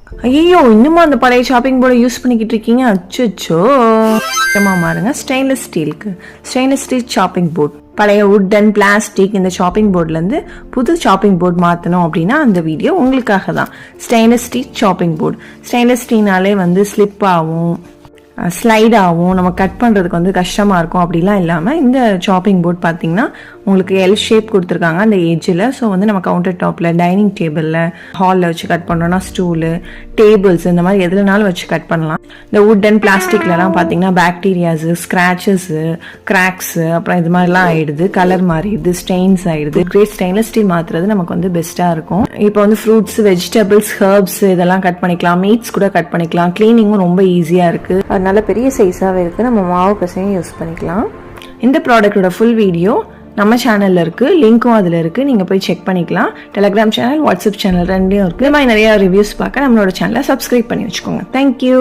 ஐயோ, இன்னுமா அந்த பழைய ஷாப்பிங் போர்டை யூஸ் பண்ணிக்கிட்டு இருக்கீங்க? அச்சோ மாறுங்க. Stainless steel chopping board. பழைய வுட் அண்ட் பிளாஸ்டிக் இந்த ஷாப்பிங் போர்ட்லேருந்து புது ஷாப்பிங் போர்ட் மாற்றணும் அப்படின்னா அந்த வீடியோ உங்களுக்காக தான். Stainless steel chopping board. Stainless ஸ்டீல்னாலே ஸ்லிப் ஆகும், ஸ்லைட் ஆகும், நம்ம கட் பண்ணுறதுக்கு கஷ்டமாக இருக்கும். அப்படிலாம் இல்லாமல் இந்த ஷாப்பிங் போர்ட் பார்த்தீங்கன்னா உங்களுக்கு எல் ஷேப் கொடுத்துருக்காங்க அந்த ஏஜில். ஸோ நம்ம கவுண்டர் டாப்பில், டைனிங் டேபிளில், ஹாலில் வச்சு கட் பண்ணுறோன்னா ஸ்டூலு, டேபிள்ஸ் இந்த மாதிரி எதுலனாலும் வச்சு கட் பண்ணலாம். இந்த வுட் அண்ட் பிளாஸ்டிக்லலாம் பார்த்தீங்கன்னா பாக்டீரியாஸு, ஸ்க்ராச்சஸு, கிராக்ஸு, அப்புறம் இது மாதிரிலாம் ஆயிடுது, கலர் மாறிடுது, ஸ்டெயின்ஸ் ஆயிடுது. கிரேட் ஸ்டெயின்லெஸ் ஸ்டீல் மாற்றுறது நமக்கு பெஸ்ட்டாக இருக்கும். இப்போ ஃப்ரூட்ஸ், வெஜிடபிள்ஸ், ஹர்ப்ஸ் இதெல்லாம் கட் பண்ணிக்கலாம், மீட்ஸ் கூட கட் பண்ணிக்கலாம். கிளீனிங்கும் ரொம்ப ஈஸியாக இருக்குது. அதனால பெரிய சைஸாகவே இருக்குது, நம்ம மாவு பசையும் யூஸ் பண்ணிக்கலாம். இந்த ப்ராடக்டோட ஃபுல் வீடியோ நம்ம சேனலில் இருக்குது, லிங்க்கும் அதில் இருக்குது, நீங்கள் போய் செக் பண்ணிக்கலாம். டெலிகிராம் சேனல், வாட்ஸ்அப் சேனல் ரெண்டையும் இருக்குது. இது மாதிரி நிறையா ரிவ்யூஸ் பார்க்க நம்மளோட சேனலை சப்ஸ்கிரைப் பண்ணி வச்சுக்கோங்க. தேங்க்யூ.